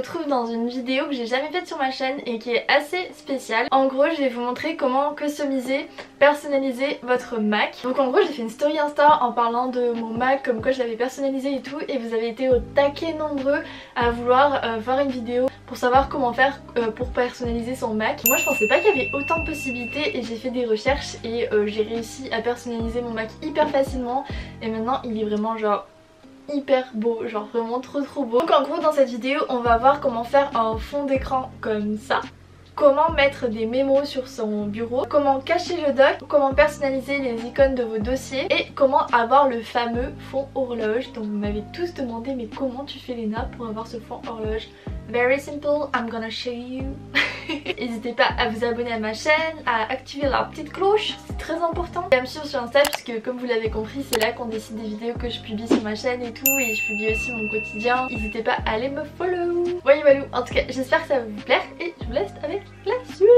retrouve dans une vidéo que j'ai jamais faite sur ma chaîne et qui est assez spéciale. En gros je vais vous montrer comment customiser, personnaliser votre Mac. Donc en gros j'ai fait une story Insta en parlant de mon Mac, comme quoi je l'avais personnalisé et tout, et vous avez été au taquet nombreux à vouloir voir une vidéo pour savoir comment faire pour personnaliser son Mac. Moi je pensais pas qu'il y avait autant de possibilités et j'ai fait des recherches et j'ai réussi à personnaliser mon Mac hyper facilement et maintenant il est vraiment genre hyper beau, genre vraiment trop beau. Donc en gros dans cette vidéo on va voir comment faire un fond d'écran comme ça, comment mettre des mémos sur son bureau, comment cacher le dock, comment personnaliser les icônes de vos dossiers et comment avoir le fameux fond horloge. Donc vous m'avez tous demandé mais comment tu fais Léna pour avoir ce fond horloge. Very simple, I'm gonna show you. N'hésitez pas à vous abonner à ma chaîne, à activer la petite cloche, c'est très important. Et à me suivre sur Insta puisque comme vous l'avez compris c'est là qu'on décide des vidéos que je publie sur ma chaîne et tout, et je publie aussi mon quotidien. N'hésitez pas à aller me follow. Voyez voilà, en tout cas j'espère que ça va vous plaire et je vous laisse avec la suite.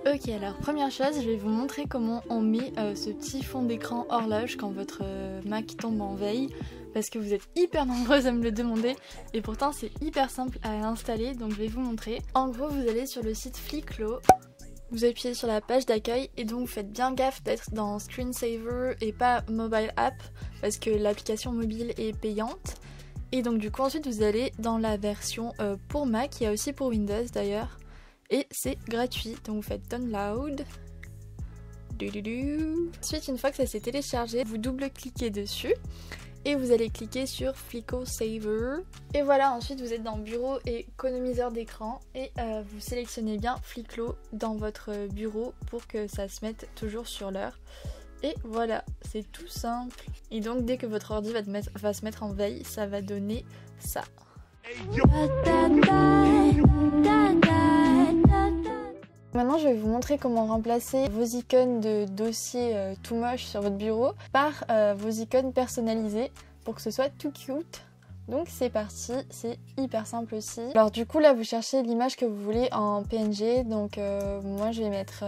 Ok, alors première chose, je vais vous montrer comment on met ce petit fond d'écran horloge quand votre Mac tombe en veille, parce que vous êtes hyper nombreuses à me le demander et pourtant c'est hyper simple à installer, donc je vais vous montrer. En gros vous allez sur le site Flicklo, vous appuyez sur la page d'accueil et donc vous faites bien gaffe d'être dans Screensaver et pas Mobile App parce que l'application mobile est payante. Et donc du coup ensuite vous allez dans la version pour Mac, il y a aussi pour Windows d'ailleurs. Et c'est gratuit, donc vous faites download. Ensuite une fois que ça s'est téléchargé, vous double-cliquez dessus et vous allez cliquer sur Flicklo Saver. Et voilà, ensuite vous êtes dans bureau et économiseur d'écran et vous sélectionnez bien Flicklo dans votre bureau pour que ça se mette toujours sur l'heure. Et voilà, c'est tout simple. Et donc dès que votre ordi va se mettre en veille, ça va donner ça. Maintenant je vais vous montrer comment remplacer vos icônes de dossiers tout moches sur votre bureau par vos icônes personnalisées pour que ce soit tout cute. Donc c'est parti, c'est hyper simple aussi. Alors du coup là vous cherchez l'image que vous voulez en PNG, donc moi je vais mettre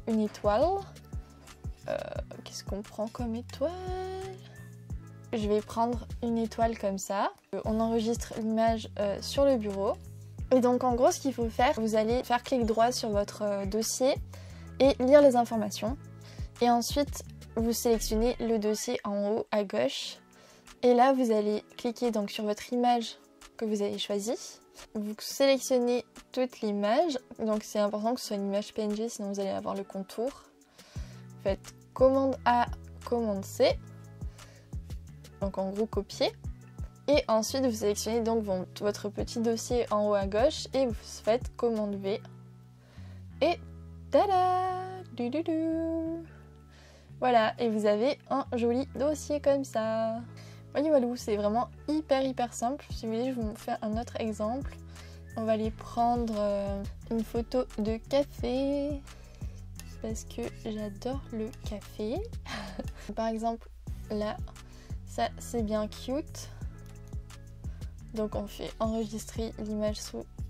une étoile. Qu'est-ce qu'on prend comme étoile? Je vais prendre une étoile comme ça. On enregistre l'image sur le bureau. Et donc en gros ce qu'il faut faire, vous allez faire clic droit sur votre dossier et lire les informations. Et ensuite vous sélectionnez le dossier en haut à gauche. Et là vous allez cliquer donc sur votre image que vous avez choisie. Vous sélectionnez toute l'image. Donc c'est important que ce soit une image PNG sinon vous allez avoir le contour. Vous faites commande A, commande C. Donc en gros copier. Et ensuite vous sélectionnez donc votre petit dossier en haut à gauche et vous faites commande V. Et tada! Voilà, et vous avez un joli dossier comme ça. Voyez voilà, c'est vraiment hyper simple. Si vous voulez je vous fais un autre exemple. On va aller prendre une photo de café parce que j'adore le café. Par exemple là, ça c'est bien cute. Donc on fait enregistrer l'image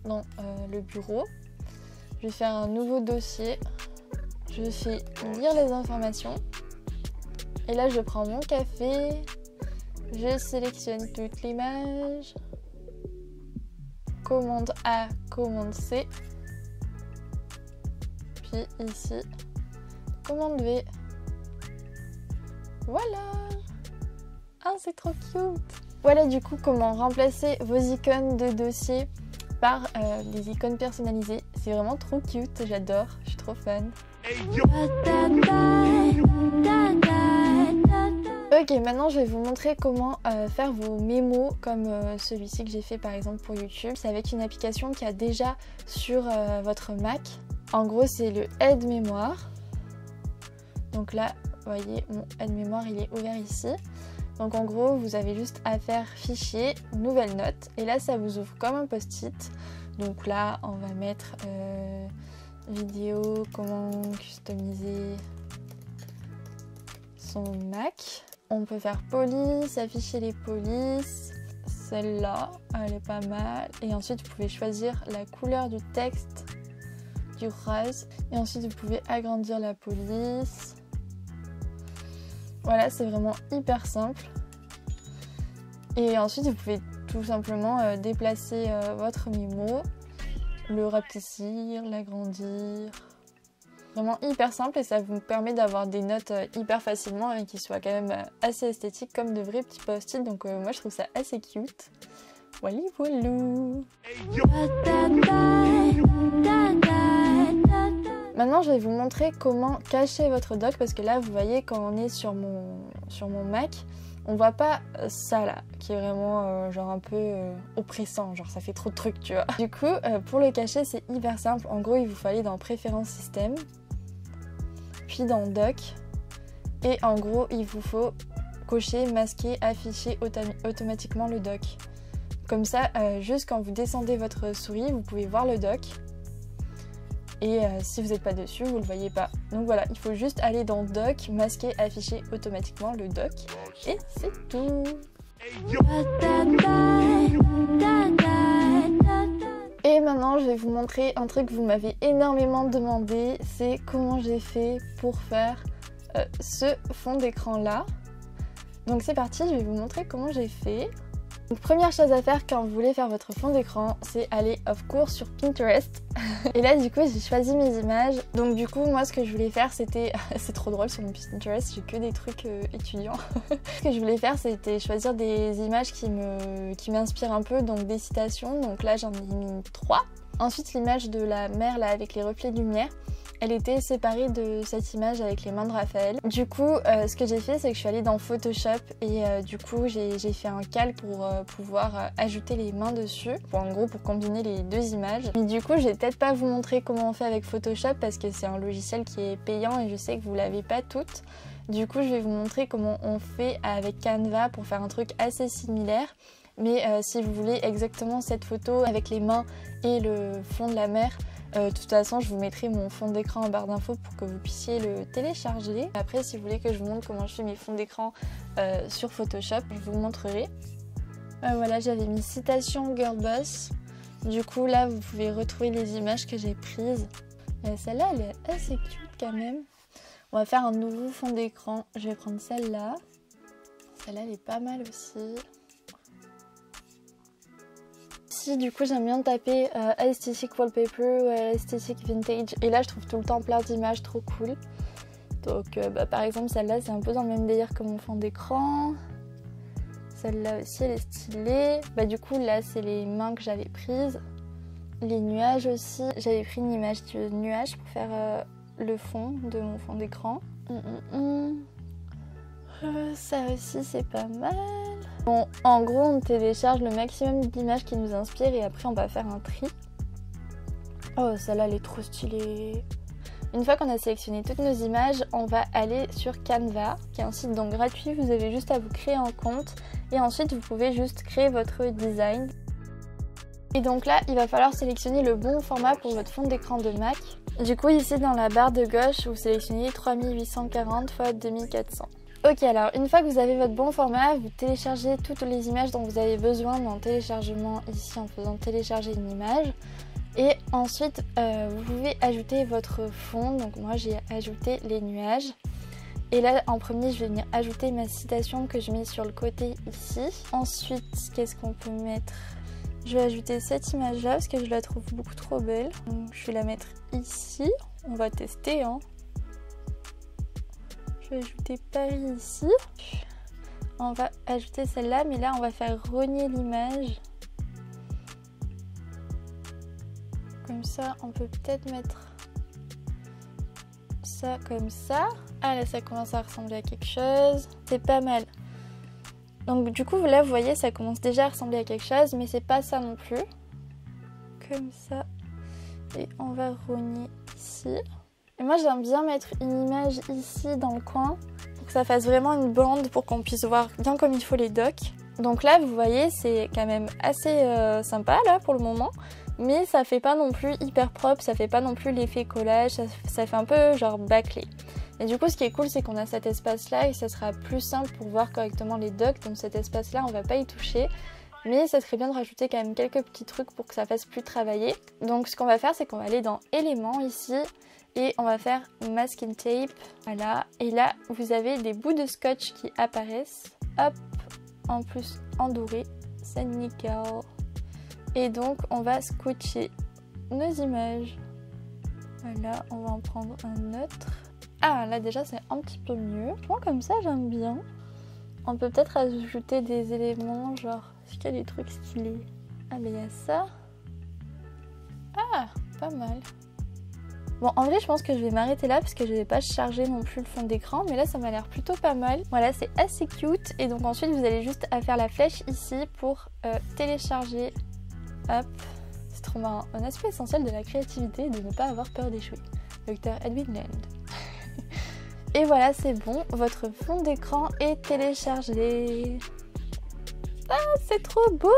dans le bureau. Je vais faire un nouveau dossier. Je fais lire les informations. Et là je prends mon café. Je sélectionne toute l'image. Commande A, commande C. Puis ici, commande V. Voilà. Ah c'est trop cute. Voilà du coup comment remplacer vos icônes de dossier par des icônes personnalisées. C'est vraiment trop cute, j'adore, je suis trop fan. Ok, maintenant je vais vous montrer comment faire vos mémos comme celui-ci que j'ai fait par exemple pour YouTube. C'est avec une application qu'il y a déjà sur votre Mac. En gros c'est le aide-mémoire. Donc là, vous voyez mon aide-mémoire il est ouvert ici. Donc en gros vous avez juste à faire fichier, nouvelle note et là ça vous ouvre comme un post-it. Donc là on va mettre vidéo, comment customiser son Mac. On peut faire police, afficher les polices. Celle-là elle est pas mal. Et ensuite vous pouvez choisir la couleur du texte, du rose. Et ensuite vous pouvez agrandir la police. Voilà, c'est vraiment hyper simple. Et ensuite vous pouvez tout simplement déplacer votre Mimo, le rapetissir, l'agrandir. Vraiment hyper simple et ça vous permet d'avoir des notes hyper facilement et qui soient quand même assez esthétiques comme de vrais petits post-it. Donc moi je trouve ça assez cute. Wally voilou. Maintenant je vais vous montrer comment cacher votre doc parce que là vous voyez quand on est sur mon Mac, on voit pas ça là qui est vraiment genre un peu oppressant, genre ça fait trop de trucs tu vois. Du coup pour le cacher c'est hyper simple, en gros il vous faut aller dans préférences système, puis dans doc et en gros il vous faut cocher, masquer, afficher automatiquement le doc. Comme ça juste quand vous descendez votre souris vous pouvez voir le doc. Et si vous n'êtes pas dessus, vous ne le voyez pas. Donc voilà, il faut juste aller dans Doc, masquer, afficher automatiquement le doc. Et c'est tout. Et maintenant, je vais vous montrer un truc que vous m'avez énormément demandé. C'est comment j'ai fait pour faire ce fond d'écran là. Donc c'est parti, je vais vous montrer comment j'ai fait. Donc première chose à faire quand vous voulez faire votre fond d'écran, c'est aller of course sur Pinterest. Et là du coup j'ai choisi mes images. Donc du coup moi ce que je voulais faire c'était... c'est trop drôle sur mon Pinterest, j'ai que des trucs étudiants. Ce que je voulais faire c'était choisir des images qui m'inspirent un peu, donc des citations. Donc là j'en ai mis 3. Ensuite l'image de la mer là avec les reflets de lumière. Elle était séparée de cette image avec les mains de Raphaël. Du coup, ce que j'ai fait, c'est que je suis allée dans Photoshop et du coup, j'ai fait un calque pour pouvoir ajouter les mains dessus. En gros, pour combiner les deux images. Mais du coup, je vais peut-être pas vous montrer comment on fait avec Photoshop parce que c'est un logiciel qui est payant et je sais que vous l'avez pas toutes. Du coup, je vais vous montrer comment on fait avec Canva pour faire un truc assez similaire. Mais si vous voulez exactement cette photo avec les mains et le fond de la mer, de toute façon je vous mettrai mon fond d'écran en barre d'infos pour que vous puissiez le télécharger. Après si vous voulez que je vous montre comment je fais mes fonds d'écran sur Photoshop, je vous montrerai. Voilà, j'avais mis citation girl boss. Du coup là vous pouvez retrouver les images que j'ai prises. Celle-là elle est assez cute quand même. On va faire un nouveau fond d'écran. Je vais prendre celle-là. Celle-là elle est pas mal aussi. Ici, du coup, j'aime bien taper aesthetic wallpaper ou aesthetic vintage. Et là, je trouve tout le temps plein d'images trop cool. Donc, par exemple, celle-là, c'est un peu dans le même délire que mon fond d'écran. Celle-là aussi, elle est stylée. Du coup, là, c'est les mains que j'avais prises. Les nuages aussi. J'avais pris une image de nuage pour faire le fond de mon fond d'écran. Ça aussi, c'est pas mal. Bon, en gros, on télécharge le maximum d'images qui nous inspirent et après, on va faire un tri. Oh, celle-là, elle est trop stylée. Une fois qu'on a sélectionné toutes nos images, on va aller sur Canva, qui est un site donc gratuit. Vous avez juste à vous créer un compte et ensuite, vous pouvez juste créer votre design. Et donc là, il va falloir sélectionner le bon format pour votre fond d'écran de Mac. Du coup, ici, dans la barre de gauche, vous sélectionnez 3840 x 2400. Ok, alors une fois que vous avez votre bon format, vous téléchargez toutes les images dont vous avez besoin dans téléchargement ici en faisant télécharger une image. Et ensuite, vous pouvez ajouter votre fond. Donc moi j'ai ajouté les nuages. Et là en premier, je vais venir ajouter ma citation que je mets sur le côté ici. Ensuite, qu'est-ce qu'on peut mettre ? Je vais ajouter cette image là parce que je la trouve beaucoup trop belle. Donc je vais la mettre ici. On va tester hein. Je vais ajouter Paris ici. On va ajouter celle-là, mais là on va faire rogner l'image. Comme ça, on peut peut-être mettre ça comme ça. Ah là, ça commence à ressembler à quelque chose. C'est pas mal. Donc du coup, là, vous voyez, ça commence déjà à ressembler à quelque chose, mais c'est pas ça non plus. Comme ça. Et on va rogner ici. Et moi j'aime bien mettre une image ici dans le coin pour que ça fasse vraiment une bande pour qu'on puisse voir bien comme il faut les docs. Donc là vous voyez c'est quand même assez sympa là pour le moment, mais ça fait pas non plus hyper propre, ça fait pas non plus l'effet collage, ça fait un peu genre bâclé. Et du coup ce qui est cool c'est qu'on a cet espace là et ça sera plus simple pour voir correctement les docs, donc cet espace là on va pas y toucher. Mais ça serait bien de rajouter quand même quelques petits trucs pour que ça fasse plus travailler. Donc ce qu'on va faire c'est qu'on va aller dans éléments ici. Et on va faire masking tape, voilà. Et là, vous avez des bouts de scotch qui apparaissent. Hop, en plus en doré, c'est nickel. Et donc on va switcher nos images. Voilà, on va en prendre un autre. Ah là déjà c'est un petit peu mieux. Je pense comme ça j'aime bien. On peut peut-être ajouter des éléments genre, est-ce qu'il y a des trucs stylés? Ah mais il y a ça. Ah, pas mal. Bon, en vrai, je pense que je vais m'arrêter là parce que je vais pas charger non plus le fond d'écran. Mais là, ça m'a l'air plutôt pas mal. Voilà, c'est assez cute. Et donc ensuite, vous allez juste à faire la flèche ici pour télécharger. Hop, c'est trop marrant. Un aspect essentiel de la créativité est de ne pas avoir peur d'échouer. Dr. Edwin Land. Et voilà, c'est bon. Votre fond d'écran est téléchargé. Ah, c'est trop beau.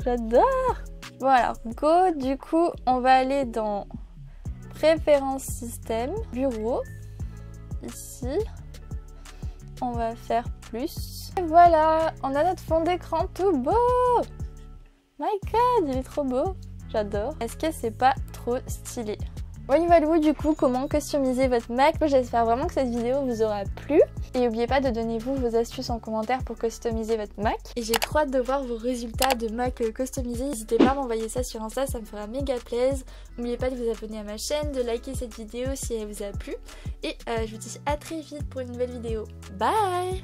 J'adore. Bon alors, go. Du coup, on va aller dans... Préférences système, bureau, ici, on va faire plus. Et voilà, on a notre fond d'écran tout beau. My god, il est trop beau, j'adore. Est-ce que c'est pas trop stylé? Voilà du coup comment customiser votre Mac. J'espère vraiment que cette vidéo vous aura plu. Et n'oubliez pas de donner vos astuces en commentaire pour customiser votre Mac. Et j'ai trop hâte de voir vos résultats de Mac customisés. N'hésitez pas à m'envoyer ça sur Insta, ça me fera méga plaisir. N'oubliez pas de vous abonner à ma chaîne, de liker cette vidéo si elle vous a plu. Et je vous dis à très vite pour une nouvelle vidéo. Bye!